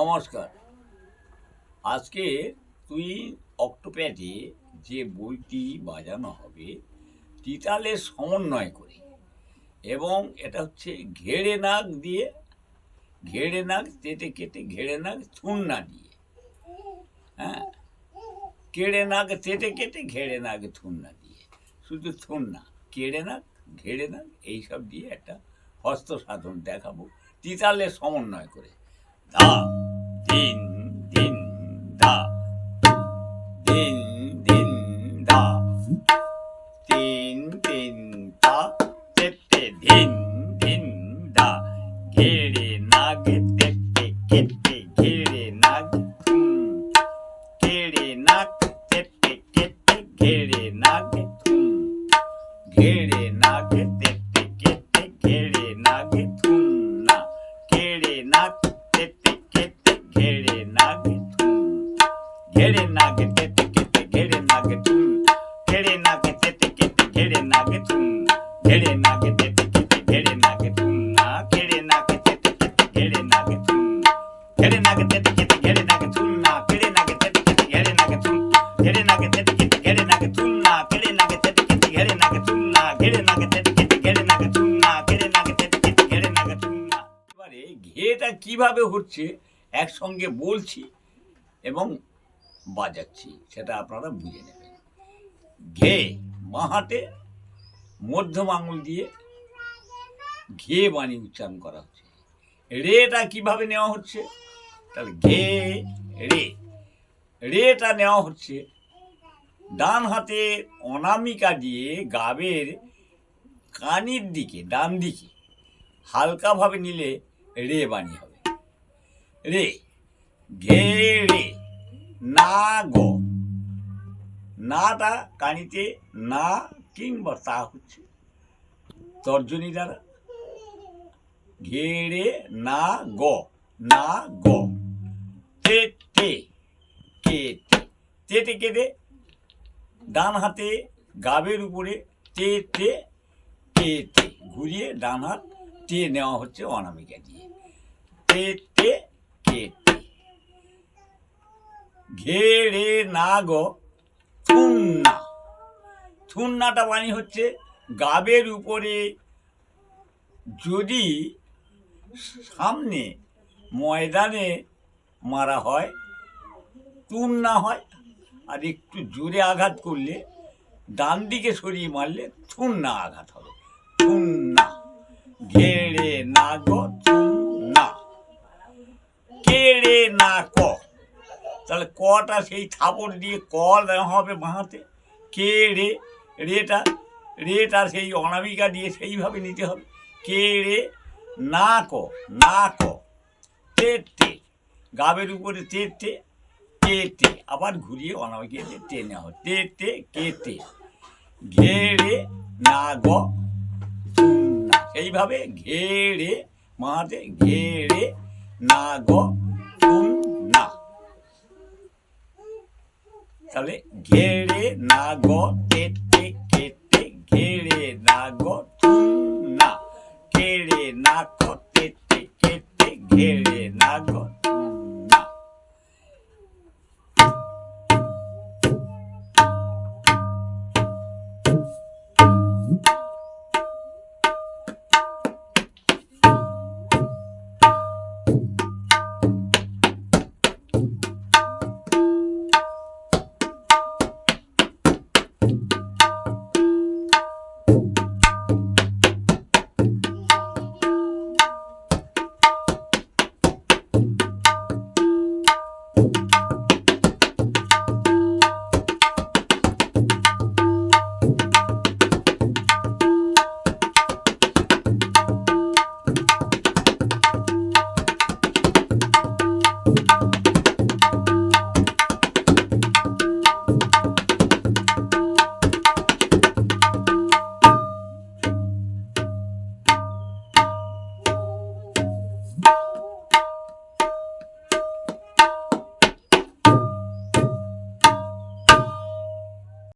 নমস্কার। আজকে তুই অক্টোপ্যাডে যে বইটি বাজানো হবে তিতালের সমন্বয় করে, এবং এটা হচ্ছে ঘেড়ে নাক দিয়ে, ঘেড়ে নাক তেটে কেটে ঘেড়ে নাক থুন্না দিয়ে, হ্যাঁ, কেড়ে নাক তেটে কেটে ঘেড়ে নাক থুন্না দিয়ে, শুধু থুন্না, কেড়ে নাক, ঘেড়ে নাক এইসব দিয়ে একটা হস্ত সাধন দেখাবো তিতালের সমন্বয় করে। ধা দিন দিন ধা, দিন দিন ধা, তিন তিন ধা, তেতে দিন দিন ধা, ঘেড়ে নাগ তেতে কেটে ঘেড়ে নাগ, ঘেড়ে নাগ তেতে কেটে ঘেড়ে নাগ, ঘেড়ে নাগ তেতে কেটে ঘেড়ে নাগ থুন্না, ঘেড়ে নাগ তেতে কেটে ঘেড়ে নাগ থুন, ঘেড়ে নাগ তেতে কেটে ঘেড়ে নাগ থুন, ঘেড়ে নাগ তেতে কেটে ঘেড়ে নাগ থুন, ঘেড়ে নাগ তেতে কেটে ঘেড়ে নাগ থুন্না, ঘেড়ে নাগ তেতে কেটে ঘেড়ে নাগ থুন, ঘেড়ে নাগ তেতে কেটে ঘেড়ে নাগ থুন্না, ঘেড়ে নাগ তেতে কেটে ঘেড়ে নাগ থুন, ঘেড়ে নাগ তেতে কেটে ঘেড়ে নাগ থুন্না, ঘেড়ে নাগ তেতে কেটে ঘেড়ে নাগ থুন্না, ঘেড়ে নাগ তেতে কেটে ঘেড়ে নাগ থুন্না, ঘেড়ে নাগ তেতে কেটে ঘেড়ে নাগ থুন্না। এবারে ঘেটা কিভাবে হচ্ছে একসঙ্গে বলছি এবং বাজাচ্ছি, সেটা আপনারা বুঝে নেবেন। ঘে বাঁ হাতে মধ্যম আঙুল দিয়ে ঘে বাণী উচ্চারণ করা হচ্ছে। রেটা কিভাবে নেওয়া হচ্ছে, তাহলে ঘে রে, রেটা নেওয়া হচ্ছে ডান হাতে অনামিকা দিয়ে গাবের কানির দিকে, ডান দিকে হালকাভাবে নিলে রে বাণী হবে। রে, ঘে রে, না গ, নাটা কানিতে না কিংবা তা হচ্ছে তর্জনী দ্বারা, ঘেড়ে না গ, না গ, তে তে কেটে, তেটে কেটে ডান হাতে গাবের উপরে তে তে কেটে ঘুরিয়ে ডান হাত টে নেওয়া হচ্ছে অনামিকা দিয়ে, তে তে কেটে, ঘেড়ে না গ থুন্না, থুন্নাটা বাণী হচ্ছে গাবের উপরে যদি সামনে ময়দানে মারা হয় তুন্না হয়, আর একটু জোরে আঘাত করলে ডান দিকে সরিয়ে মারলে থুন্না আঘাত হবে। থুন্না, ঘেড়ে না গ থুন্না, কেড়ে না ক, তাহলে কটা সেই থাপড় দিয়ে ক দেওয়া হবে বাঁহাতে, কেড়ে, রেটা, রেটা সেই অনামিকা দিয়ে সেইভাবে নিতে হবে, কেড়ে না ক, না ক, তেটে গাবের উপরে তেটে কেটে আবার ঘুরিয়ে অনামিকা দিয়ে টেনে হবে, তেটে কেটে, ঘেড়ে না গ থুন্না, সেইভাবে ঘেড়ে মাতে ঘেড়ে না গ থুন্না, তাহলে ঘেড়ে না গ তেটে কেটে